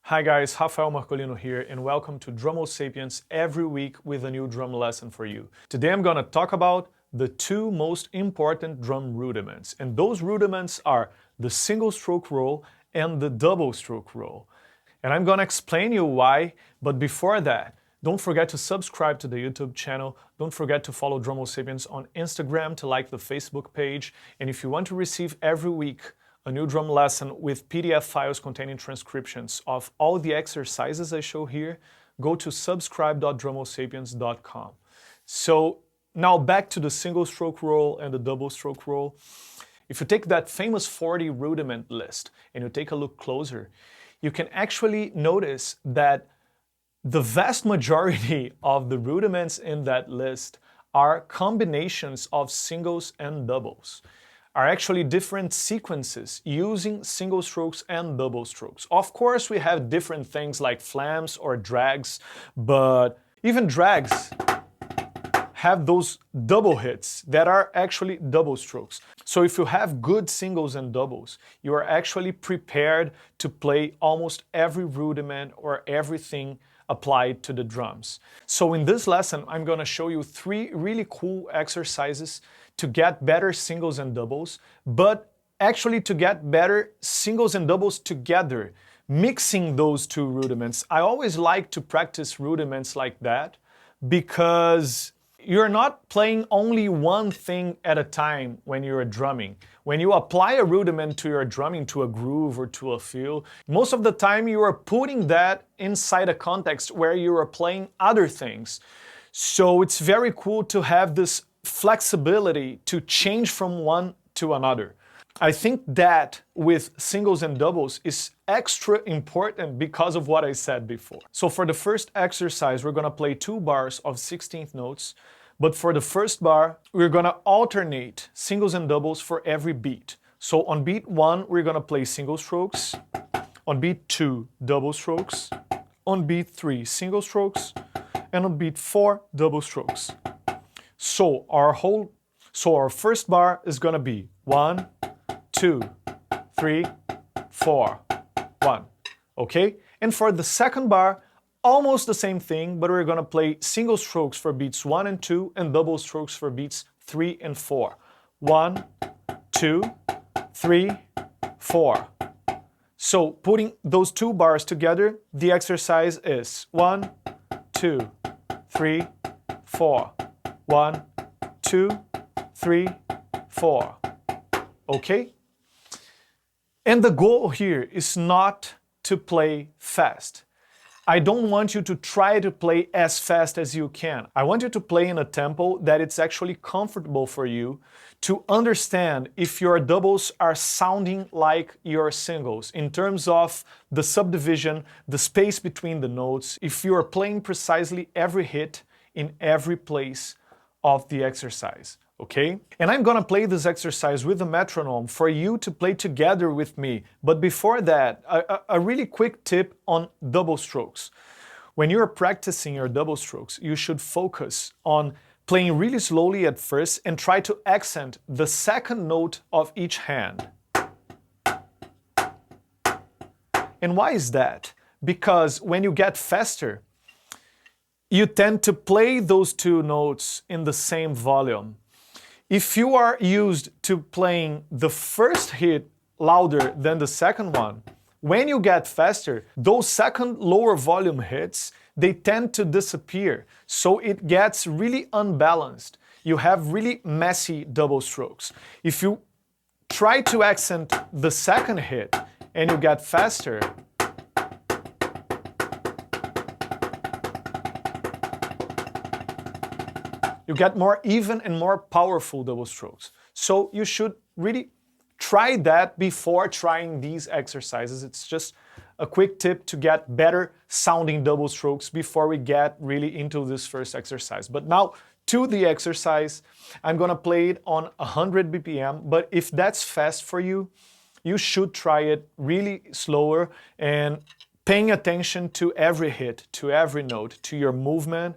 Hi guys, Rafael Marcolino here and welcome to Drum Sapiens every week with a new drum lesson for you. Today I'm going to talk about the two most important drum rudiments, and those rudiments are the single stroke roll and the double stroke roll. And I'm going to explain you why, but before that, don't forget to subscribe to the YouTube channel, don't forget to follow Drum Sapiens on Instagram, to like the Facebook page, and if you want to receive every week a new drum lesson with PDF files containing transcriptions of all the exercises I show here, go to subscribe.drumsapiens.com. So now back to the single stroke roll and the double stroke roll. If you take that famous 40 rudiment list and you take a look closer, you can actually notice that the vast majority of the rudiments in that list are combinations of singles and doubles, are actually different sequences using single strokes and double strokes. Of course, we have different things like flams or drags, but even drags have those double hits that are actually double strokes. So if you have good singles and doubles, you are actually prepared to play almost every rudiment or everything applied to the drums. So in this lesson, I'm going to show you three really cool exercises to get better singles and doubles, but actually to get better singles and doubles together, mixing those two rudiments. I always like to practice rudiments like that because you're not playing only one thing at a time when you're drumming. When you apply a rudiment to your drumming, to a groove or to a feel, most of the time you are putting that inside a context where you are playing other things. So it's very cool to have this flexibility to change from one to another. I think that with singles and doubles is extra important because of what I said before. So for the first exercise, we're going to play 2 bars of 16th notes, but for the first bar, we're going to alternate singles and doubles for every beat. So on beat 1, we're going to play single strokes, on beat 2, double strokes, on beat 3, single strokes, and on beat 4, double strokes. So our first bar is going to be 1, 2, 3, 4, 1. Okay? And for the second bar, almost the same thing, but we're going to play single strokes for beats 1 and 2 and double strokes for beats 3 and 4. 1, 2, 3, 4. So putting those 2 bars together, the exercise is 1, 2, 3, 4. 1, 2, 3, 4. Okay? And the goal here is not to play fast. I don't want you to try to play as fast as you can. I want you to play in a tempo that it's actually comfortable for you to understand if your doubles are sounding like your singles in terms of the subdivision, the space between the notes, if you are playing precisely every hit in every place of the exercise, okay? And I'm gonna play this exercise with a metronome for you to play together with me. But before that, a really quick tip on double strokes. When you're practicing your double strokes, you should focus on playing really slowly at first and try to accent the second note of each hand. And why is that? Because when you get faster, you tend to play those 2 notes in the same volume. If you are used to playing the first hit louder than the second one, when you get faster, those second lower volume hits, they tend to disappear. So it gets really unbalanced. You have really messy double strokes. If you try to accent the second hit and you get faster, you get more even and more powerful double strokes. So you should really try that before trying these exercises. It's just a quick tip to get better sounding double strokes before we get really into this first exercise. But now to the exercise, I'm gonna play it on 100 BPM, but if that's fast for you, you should try it really slower and paying attention to every hit, to every note, to your movement,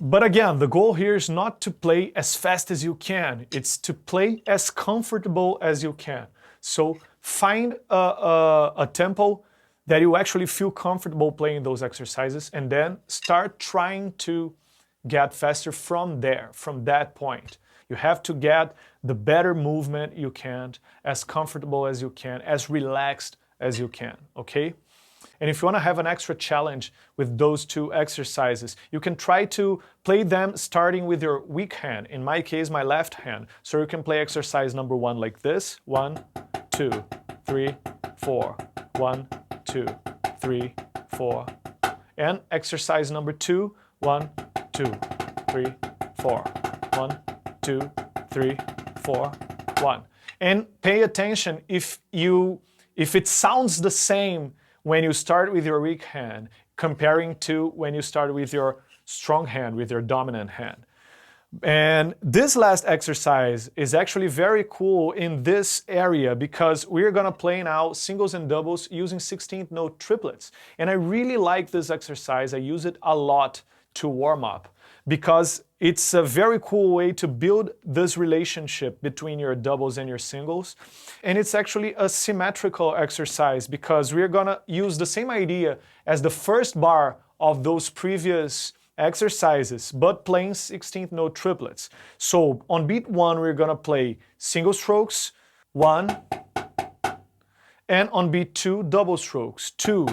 But again, the goal here is not to play as fast as you can. It's to play as comfortable as you can. So find a tempo that you actually feel comfortable playing those exercises, and then start trying to get faster from there, from that point. You have to get the better movement you can, as comfortable as you can, as relaxed as you can, okay? And if you want to have an extra challenge with those two exercises, you can try to play them starting with your weak hand. In my case, my left hand. So you can play exercise number 1 like this. 1, 2, 3, 4. 1, 2, 3, 4. And exercise number 2. 1, 2, 3, 4. 1, 2, 3, 4. 1. And pay attention if it sounds the same when you start with your weak hand, comparing to when you start with your strong hand, with your dominant hand. And this last exercise is actually very cool in this area because we're gonna play now singles and doubles using 16th note triplets. And I really like this exercise. I use it a lot to warm up because it's a very cool way to build this relationship between your doubles and your singles. And it's actually a symmetrical exercise because we're gonna use the same idea as the first bar of those previous exercises, but playing 16th note triplets. So on beat 1, we're gonna play single strokes, 1, and on beat 2, double strokes, 2.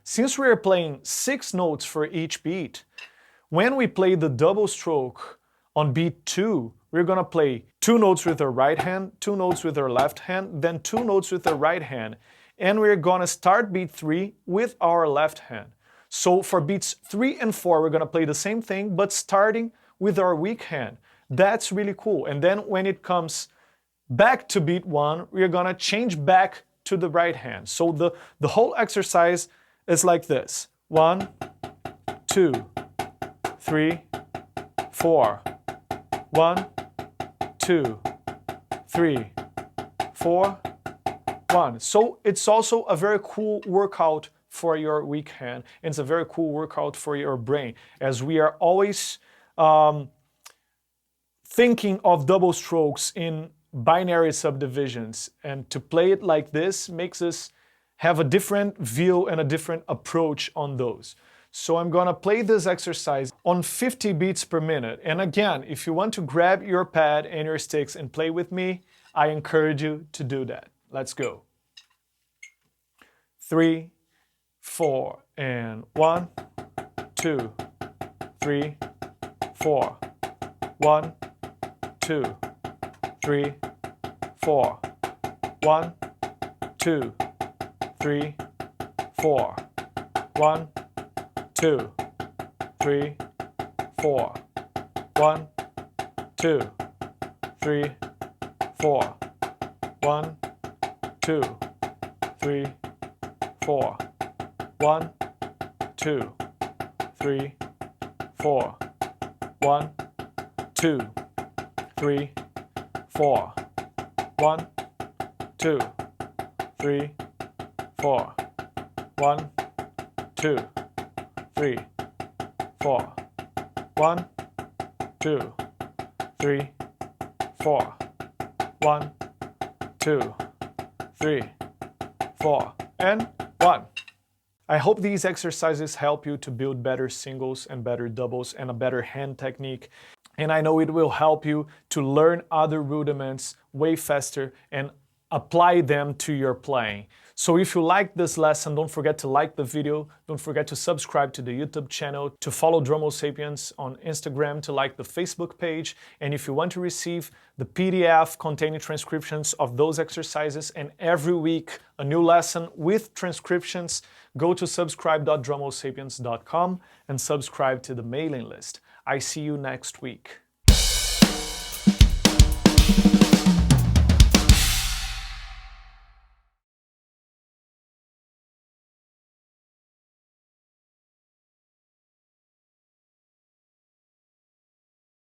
Since we're playing 6 notes for each beat, when we play the double stroke on beat 2, we're gonna play 2 notes with our right hand, 2 notes with our left hand, then 2 notes with our right hand, and we're gonna start beat 3 with our left hand. So for beats 3 and 4, we're gonna play the same thing, but starting with our weak hand. That's really cool. And then when it comes back to beat 1, we're gonna change back to the right hand. So the whole exercise is like this. 1, 2, 3, 4. 1, 2, 3, 4, 1. So it's also a very cool workout for your weak hand. It's a very cool workout for your brain, as we are always thinking of double strokes in binary subdivisions. And to play it like this makes us have a different view and a different approach on those. So I'm gonna play this exercise on 50 beats per minute. And again, if you want to grab your pad and your sticks and play with me, I encourage you to do that. Let's go. 3, 4, and 1, 2, 3, 4. 1, 2, 3, 4. 1, 2, 3, 4. 1, 2, 3, 4. 1, 2, 3, 4. 1, 2, 3, 4. 1, 2, 3, 4. 1, 2, 3, 4. 1, 2, 3, 4. 1, 2, 3, 4. 1, 2, 3, 4. 1, 2, 3, 4. And 1. I hope these exercises help you to build better singles and better doubles and a better hand technique. And I know it will help you to learn other rudiments way faster and apply them to your playing. So if you like this lesson, don't forget to like the video, don't forget to subscribe to the YouTube channel, to follow Drum Sapiens on Instagram, to like the Facebook page, and if you want to receive the PDF containing transcriptions of those exercises and every week a new lesson with transcriptions, go to subscribe.drumsapiens.com and subscribe to the mailing list. I see you next week.